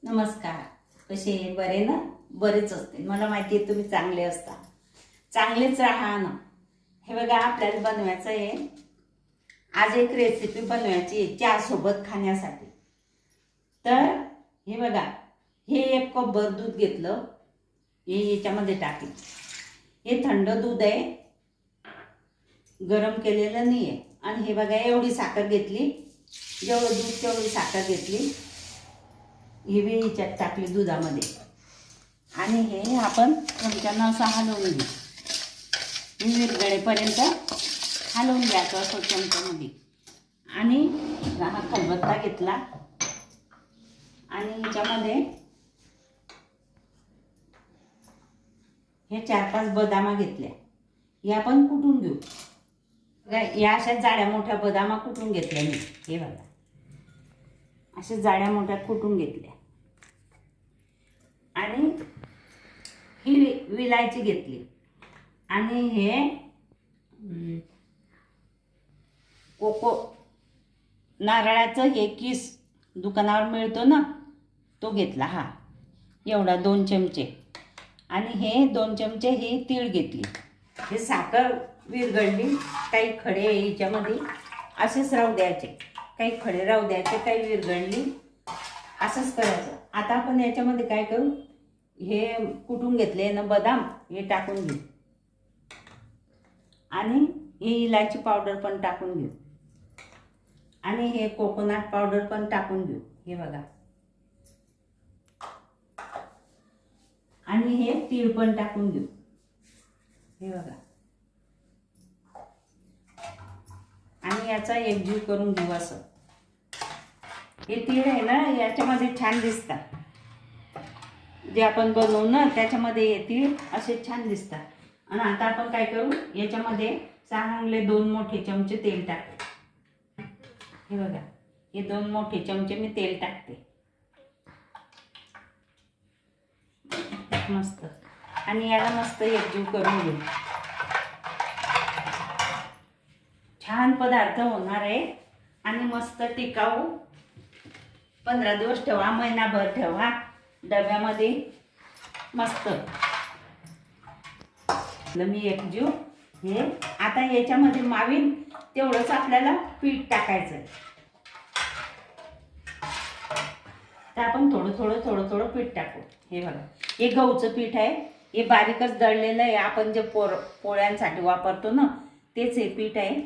नमस्कार. कसे बरे ना? बरेच असते, मला माहिती आहे तुम्ही चांगले असता, चांगलेच राहा ना. हे बघा आपल्याला बनवायचं आहे, आज एक रेसिपी बनवायची आहे चहा सोबत खाण्यासाठी. तर हे बघा, हे 1 कपभर दूध घेतलं, हे याच्यामध्ये टाकलं. हे थंड दूध आहे, गरम केलेलं नाही आहे. आणि हे बघा एवढी साखर घेतली, जेवढं दूध तेवढी साखर घेतली, ही बी ह्याच्यात टाकली दुधामध्ये. आणि हे आपण चमच्यानं असं हलवून घेऊ, विरघळेपर्यंत हलवून घ्यायचं असं चमच्यामध्ये. आणि हा खलबत्ता घेतला आणि ह्याच्यामध्ये हे 4-5 बदामा घेतल्या, हे आपण कुटून घेऊ. या अशा जाड्या मोठ्या बदामा कुटून घेतल्या मी. हे बघा अशा जाड्या मोठ्या कुटून घेतल्या. आणि ही विलायची घेतली. आणि हे कोको नारळाचं हे किस दुकानावर मिळतो ना, तो घेतला. हा एवढा 2 चमचे. आणि हे 2 चमचे ही तीळ घेतली. हे साखर विरघळली, काही खडे याच्यामध्ये असेच राहू द्यायचे, काही खडे राहू द्यायचे, काही विरघळली, असंच करायचं. आता आपण याच्यामध्ये काय करू, हे कुटून घेतले ना बदाम, हे टाकून घेऊ. आणि ही इलायची पावडर पण टाकून घेऊ. आणि हे कोकोनट पावडर पण टाकून घेऊ. हे बघा. आणि हे तीळ पण टाकून घेऊ. हे बघा. आणि याचा एकजीव करून घेऊ. असं हे तीळ आहे ना, याच्यामध्ये छान दिसतात, जे आपण बनवू ना त्याच्यामध्ये हे तीळ असे छान दिसतात. आणि आता आपण काय करू, याच्यामध्ये चांगले 2 मोठे चमचे तेल टाकते. हे बघा, हे 2 मोठे चमचे मी तेल टाकते. मस्त. आणि याला मस्त एकजीव करून घेऊ. छान पदार्थ होणार आहे आणि मस्त टिकाऊ. 15 दिवस ठेवा, महिनाभर ठेवा डब्यामध्ये. मस्त मी एकजीव. हे आता याच्यामध्ये मावीन तेवढंच आपल्याला पीठ टाकायचं. तर आपण थोडं थोडं थोडं थोडं पीठ टाकू. हे बघा, हे गहूचं पीठ आहे, हे बारीकच दळलेलं आहे. आपण जे पोळ्यांसाठी वापरतो ना, तेच हे पीठ आहे.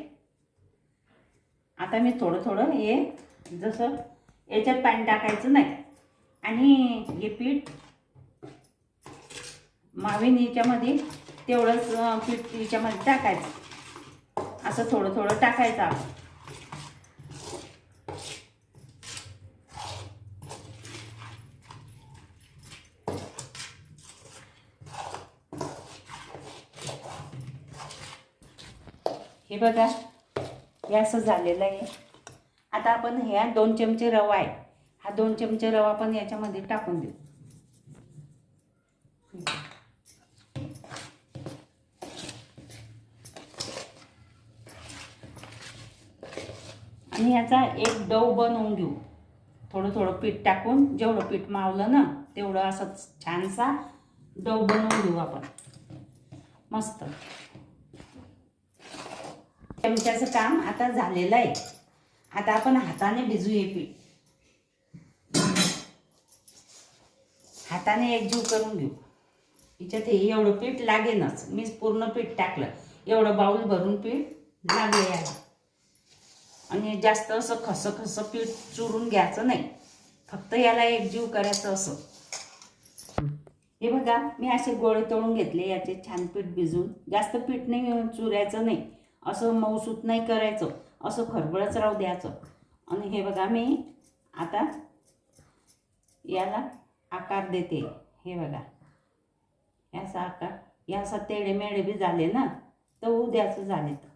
आता मी थोडं थोडं हे, जसं याच्यात पाणी टाकायचं नाही. आणि हे पीठ मावीन याच्यामध्ये, तेवढंच पीठ याच्यामध्ये टाकायचं. असं थोडं थोडं टाकायचं आपण. हे बघा, हे असं झालेलं आहे. आता आपण ह्या 2 चमचे रवा आहे, हा 2 चमचे रवा पण याच्यामध्ये टाकून देऊ. आणि याचा एक डो बनवून घेऊ. थोडं थोडं पीठ टाकून, जेवढं पीठ मावलं ना तेवढं असं छानसा डो बनवून घेऊ आपण. मस्त. चमच्याचं काम आता झालेलं आहे. आता आपण हाताने भिजू हे पीठ, हाताने एकजीव करून घेऊ. याच्यात हे एवढं पीठ लागेनच, मी पूर्ण पीठ टाकलं, एवढं बाऊल भरून पीठ लागले याला. आणि जास्त असं खसखस पीठ चुरून घ्यायचं नाही, फक्त याला एकजीव करायचं असं. हे बघा, मी असे गोळे तळून घेतले, याचे छान पीठ भिजून. जास्त पीठ नाही चुरायचं नाही, असं मऊसूत नाही करायचं, असं खरबळच राहू द्यायचं. आणि हे बघा, मी आता याला आकार देते. हे बघा, याचा आकार, याचा तेडे मेढे बी झाले ना, तर उद्याचं झाले. तर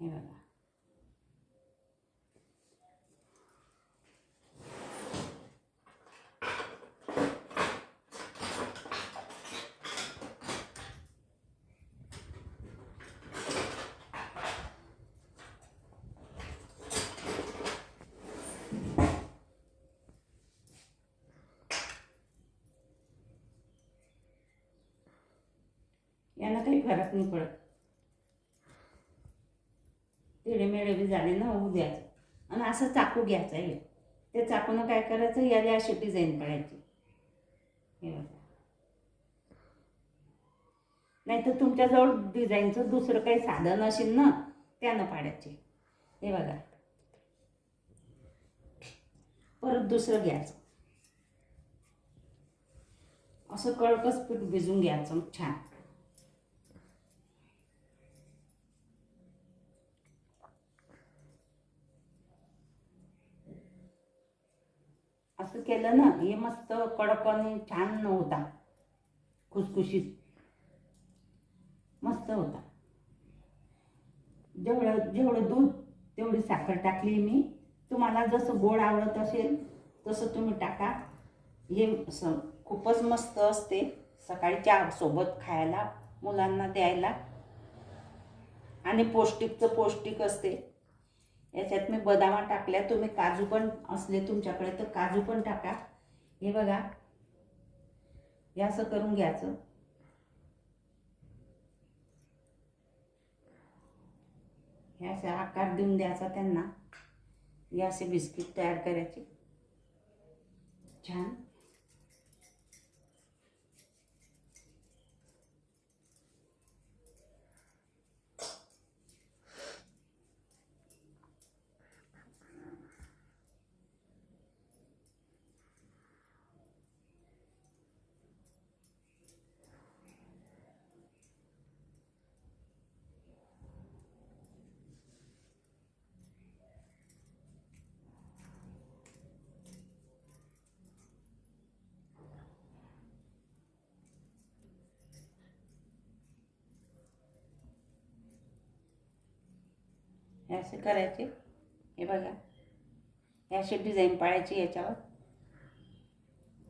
हे बघा, यांना काही फरक नाही पडत. तेडेमेळे बी झाले ना होऊ द्यायचं. आणि असं चाकू घ्यायचं आहे. त्या चाकूनं काय करायचं, याला अशी डिझाईन पाडायची. हे बघा. नाही तर तुमच्याजवळ डिझाईनचं दुसरं काही साधन असेल ना, त्यानं पाडायचे. हे बघा. परत दुसरं घ्यायचं. असं कळकच पीठ भिजून घ्यायचं छान. असं केलं ना, हे मस्त कडक आणि छान होता, खुसखुशीत मस्त होता. जेवढं दूध तेवढी साखर टाकली मी. तुम्हाला जसं गोड आवडत असेल तसं तुम्ही टाका. हे खूपच मस्त असते सकाळी चहा सोबत खायला, मुलांना द्यायला. आणि पौष्टिकचं पौष्टिक असते. याच्यात मी बदामा टाकल्या. तुम्ही काजू पण असले तुमच्याकडे तर काजू पण टाका. हे बघा, हे असं करून घ्यायचं. हे असे आकार देऊन द्यायचा त्यांना. हे असे बिस्किट तयार करायचे छान. हे असे करायचे. हे बघा, हे अशी डिझाईन पाडायची याच्यावर.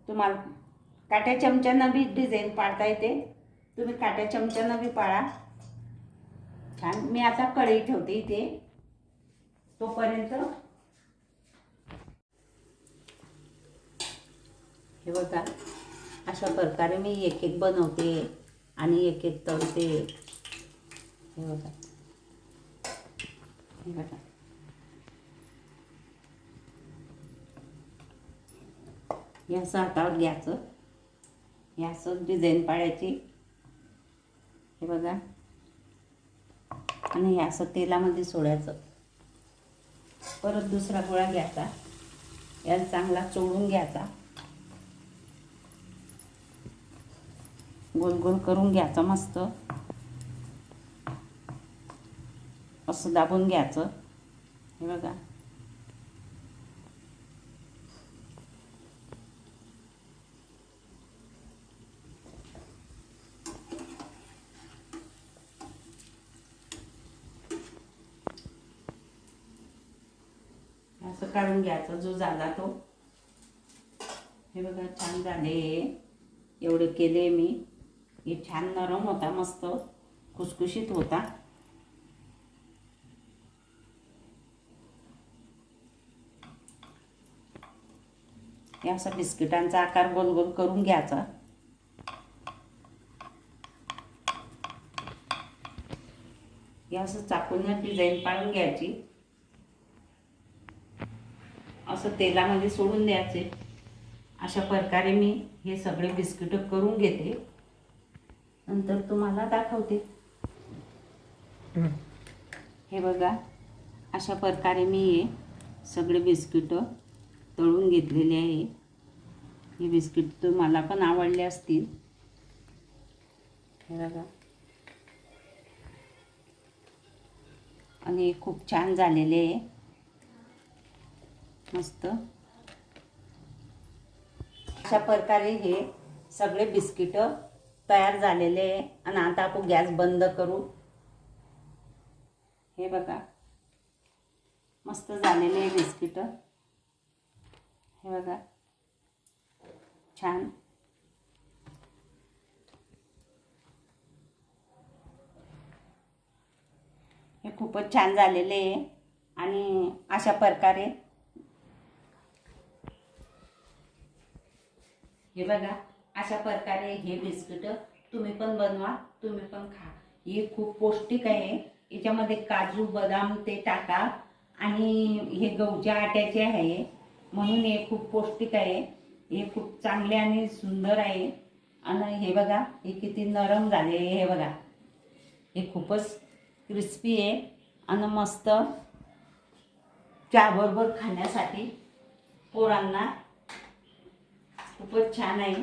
तुम्हाला काट्या चमच्यानं बी डिझाईन पाडता येते. तुम्ही काट्या चमच्यानं बी पाडा छान. मी आता कढई ठेवते इथे. तोपर्यंत हे बघा, अशा प्रकारे मी एक एक बनवते आणि एक एक तळते. हे बघा, हे बघा. हे असं हातावर घ्यायचं. हे असं डिझाईन पाडायची. हे बघा. आणि हे असं तेलामध्ये सोडायचं. परत दुसरा गोळा घ्यायचा. याला चांगला चोळून घ्यायचा. गोल गोल करून घ्यायचा मस्त. असं दाबून घ्यायचं. हे बघा. असं काढून घ्यायचं जो झाला तो. हे बघा, छान झाले. एवढे केले मी. हे छान नरम होता, मस्त खुसखुशीत होता. हे असा बिस्किटांचा आकार गोल गोल करून घ्यायचा. हे असं चाकून डिझाईन पाडून घ्यायची. असं तेलामध्ये सोडून द्यायचे. अशा प्रकारे मी हे सगळे बिस्किट करून घेते. नंतर तुम्हाला दाखवते. हे बघा, अशा प्रकारे मी हे सगळे बिस्किट तळून घेतलेले आहे. हे बिस्किट तुम्हाला पण आवडले असतील. हे बघा. आणि खूप छान झालेले आहे, मस्त. अशा प्रकारे हे सगळे बिस्किट तयार झालेले आहे. आणि आता आपण गॅस बंद करू. हे बघा, मस्त झालेले आहे बिस्किट. हे बघा, छान. हे खूपच छान झालेले आहे. आणि अशा प्रकारे हे बघा, अशा प्रकारे हे बिस्किट तुम्ही पण बनवा, तुम्ही पण खा. हे खूप पौष्टिक आहे. याच्यामध्ये काजू बदाम ते टाका आणि हे गहूच्या आट्याचे आहे म्हणून हे खूप पौष्टिक आहे. हे खूप चांगले आणि सुंदर आहे. आणि हे बघा हे किती नरम झाले. हे बघा हे खूपच क्रिस्पी आहे आणि मस्त चहाबरोबर खाण्यासाठी पोरांना खूपच छान आहे.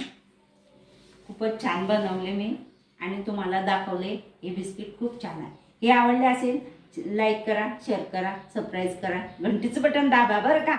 खूपच छान बनवले मी आणि तुम्हाला दाखवले. हे बिस्किट खूप छान आहे. हे आवडले असेल लाईक करा, शेअर करा, सबस्क्राईब करा, घंटीचं बटन दाबा बरं का.